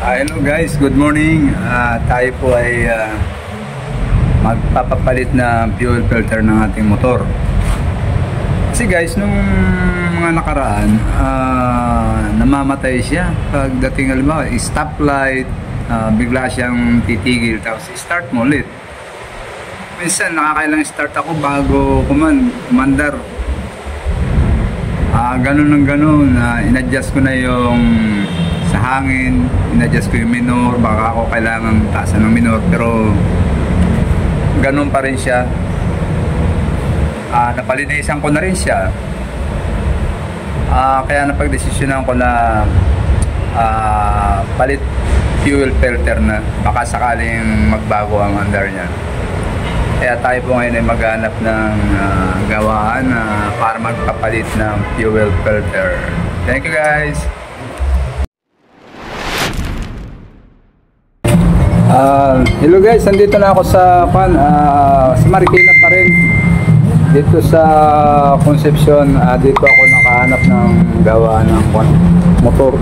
Hello guys, good morning. Tayo po ay magpapapalit na fuel filter ng ating motor. Kasi guys, nung mga nakaraan, namamatay siya. Pagdating halimbawa, stoplight, bigla siyang titigil, tapos start mo ulit. Minsan nakakailang start ako bago kumandar. Ganun ng ganun, in-adjust ko na yung sa hangin, in-adjust ko yung minor, baka ako kailangan taasan ng minor, pero ganun pa rin siya. Napalinisan ko na rin siya, kaya napagdesisyonan ko na palit fuel filter na, baka sakaling magbago ang andar niya. Kaya tayo po ngayon ay maghanap ng gawaan para magpapalit ng fuel filter. Thank you guys! Hello guys, nandito na ako sa Marikina pa rin, dito sa Concepcion. Dito ako nakahanap ng gawa ng motor.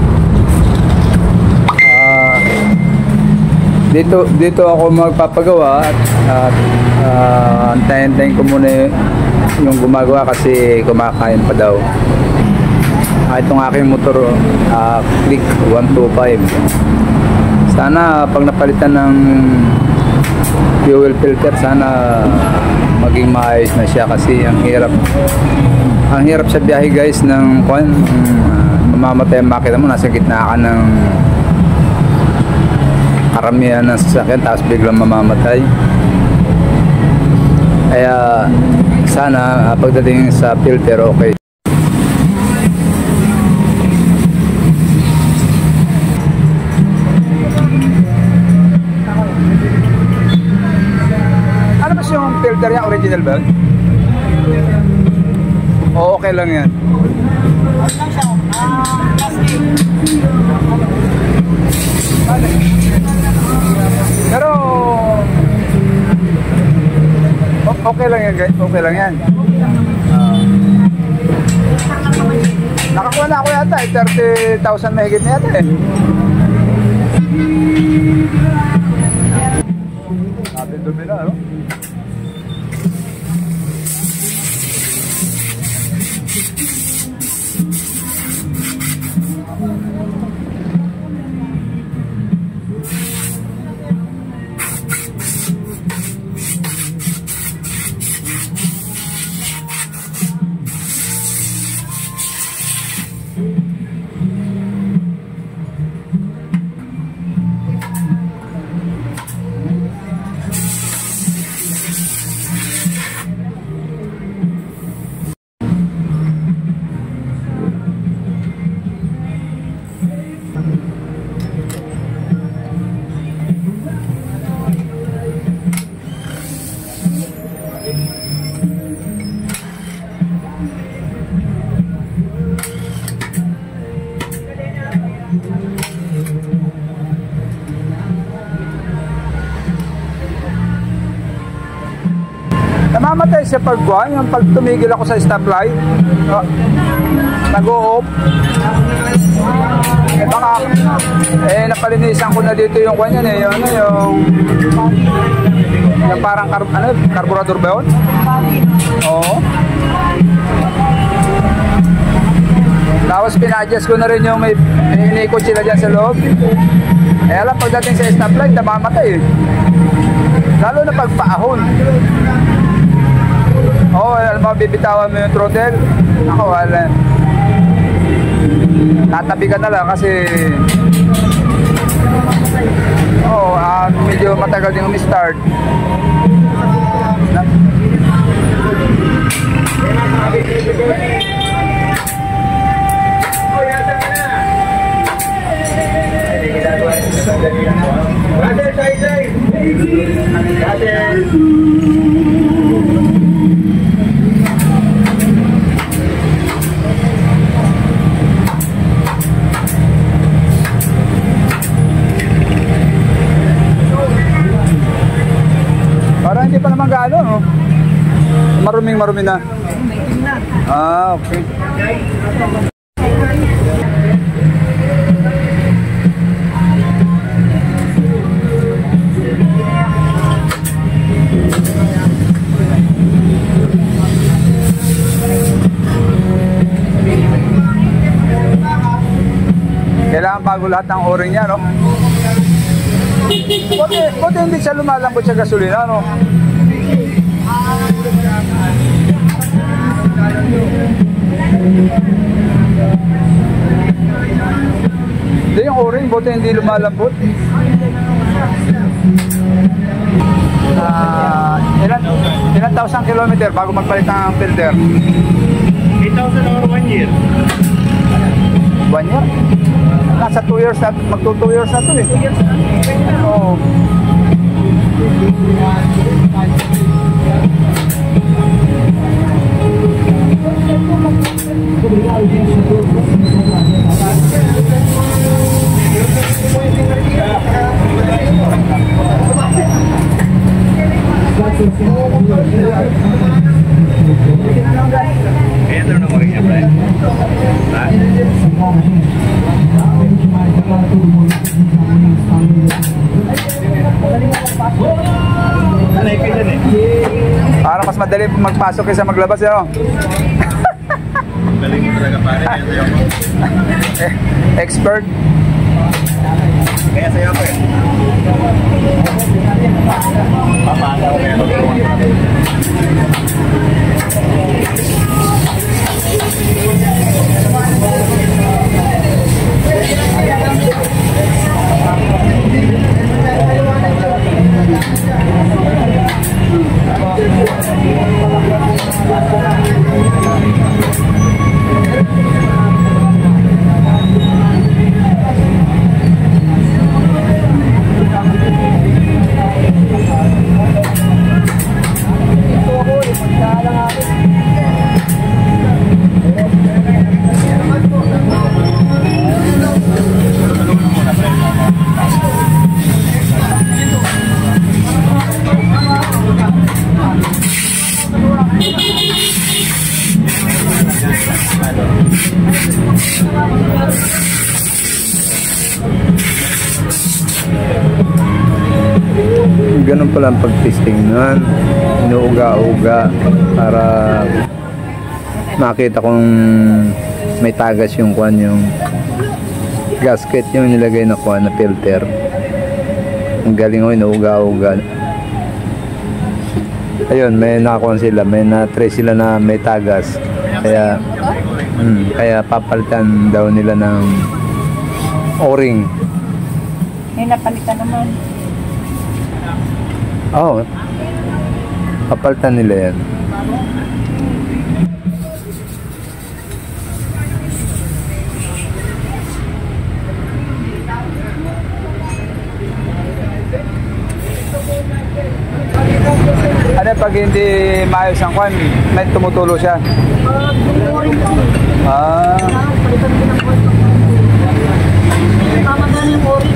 Dito ako magpapagawa at antayin-antayin ko muna yung gumagawa kasi kumakain pa daw. Itong aking motor, Click 125. Sana pag napalitan ng fuel filter, sana maging maayos na siya kasi ang hirap sa biyahe guys ng mamamatay ang makina mo, nasa gitna ka ng karamihan ng sasakyan tapos biglang mamamatay. Kaya sana pagdating sa filter, okay. Yung filter niya original ba? O okay lang yan. Pero okay lang yan guys, okay lang yan. Nakakuha na ako yata 30,000 mahigit na yata eh. Natin dumi na, no? Namamatay siya pag tumigil ako sa stoplight, nag-o-off. Napalinisan ko na dito yung kanya niya, yung parang carburetor ba yun? Oo. Tapos pina-adjust ko na rin yung may inikot sila dyan sa loob. Alam, pagdating sa stoplight, namamatay eh. Lalo na pagpaahon. Alam mo, bibitawan mo yung throttle. Ako, wala. Tatabi ka na lang kasi medyo matagal din umi-start. Parang hindi pa naman gaano, no? Maruming-marumi na. Okay. bago lahat ng o-ring niya, no? Buti hindi siya lumalambot sa gasolina, no? Hindi, yung o-ring, buti hindi lumalambot. Ilan thousand kilometer bago magpalit ng filter? 8,000 or 1 year? 1 year? Nasa 2 years na, magto 2 years na to eh. Oo. Kaya ito na mo rin niya, Brian. Alay kayo dyan eh. Para mas madali magpasok kaysa maglabas eh, oh. Galing mo talaga pare. Kaya sa'yo ako. Expert. Kaya sa'yo ako eh. Papasa ko kaya magagawa. Ganun pala ang pag-testing nun. Inuuga-uga para makita kung may tagas yung kwan, yung gasket yung nilagay na kwan na filter. Ang galing ko, inuuga-uga. Ayun, may nakakuha sila, may na-try sila na may tagas. Kaya papalitan daw nila ng o-ring. May napalitan naman. Oo. Papalitan nila yan. Ano pag hindi maayos ang kwan, may tumutulo siya? Tumutuloy po. Ah. Palitan ko ng oil. Tama na yung oil.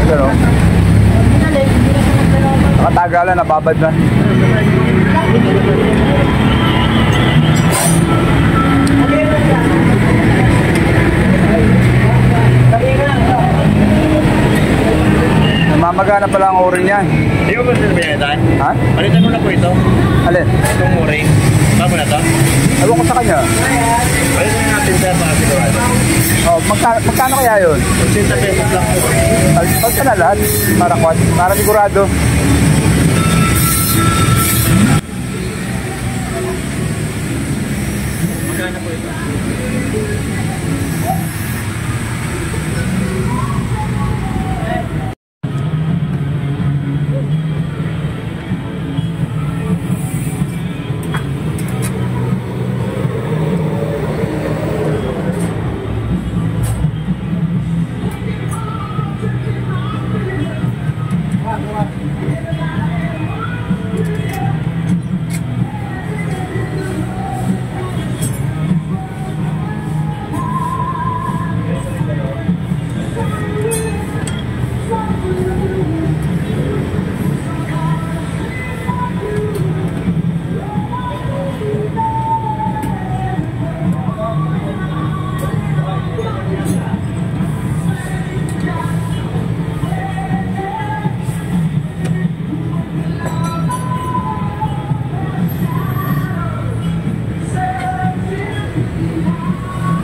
Ano? Pinalik, hindi na siya nagdalaman. Nakatagalan, nababad na. Namamagana pala ang o-ring niya. Hindi mo ba sinabihan ito? Ha? Palitan mo na po ito. Alin? Itong o-ring. Bago na ito. Ewan ko sa kanya. Palitan na natin sir para sigurado. Oh, magkano kaya yun? 80 pesos lang po. Pag ka na lahat, para sigurado. Magkano po ito?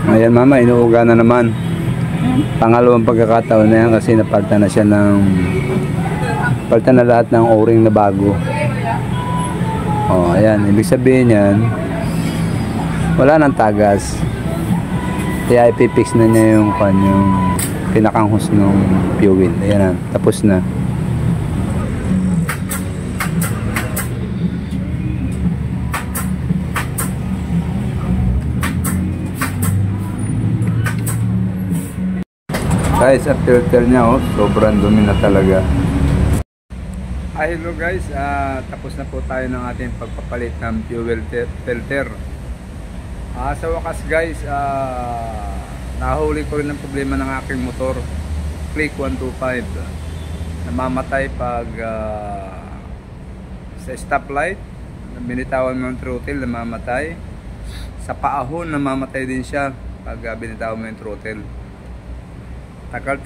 Ayan mama, inuuga na naman. pangalawang pagkakataon na yan kasi napalitan na siya ng palitan na lahat ng o-ring na bago. Ayan, ibig sabihin yan wala nang tagas, kaya ipipix na niya yung pinakanghos ng fuel. Ayan na, tapos na. Guys, ang filter niya sobrang dumi na talaga. Hello guys, tapos na po tayo ng ating pagpapalit ng fuel filter. Sa wakas guys, nahuli ko rin ang problema ng aking motor, Click 125. Namamatay pag sa stoplight, binitawan mo ang throttle, namamatay. Sa paahon, namamatay din siya pag binitawan mo yung throttle.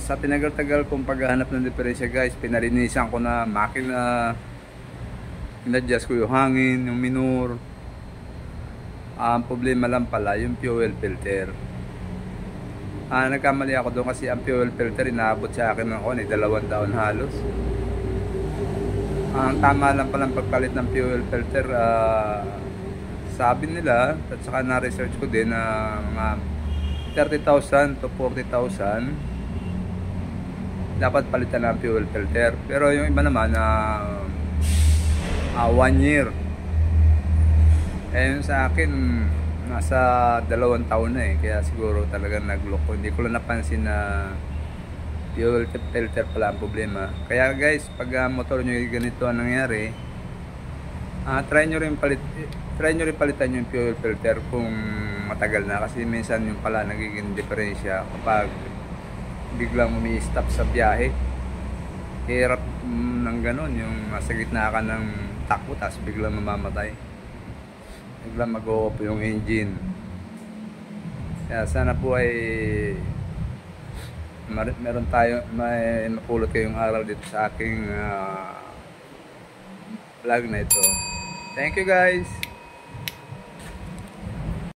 Sa tinagal-tagal kong paghahanap ng diferensya guys, pinalinisan ko na makina, in-adjust ko yung hangin, yung minor. Ang problema lang pala yung fuel filter. Nagkamali ako doon kasi ang fuel filter inaabot sa akin ng 2 taon halos. Ang tama lang palang pagpalit ng fuel filter, sabi nila at saka na-research ko din na mga 30,000 to 40,000 dapat palitan ng fuel filter. Pero yung iba naman 1 year. Yung sa akin nasa 2 taon na kaya siguro talagang nagloko. Hindi ko lang napansin na fuel filter pala ang problema. Kaya guys, pag motor nyo ganito ang nangyari, try nyo rin palitan yung fuel filter kung matagal na, kasi minsan yung pala nagiging diferensya kapag biglang umi-stop sa biyahe. Hirap ng ganon, yung nasa gitna ka ng takbo tapos biglang mamamatay, biglang mag-o-off yung engine. Kaya sana po ay meron tayo, may mapulot kayong aral dito sa aking vlog na ito. Thank you guys.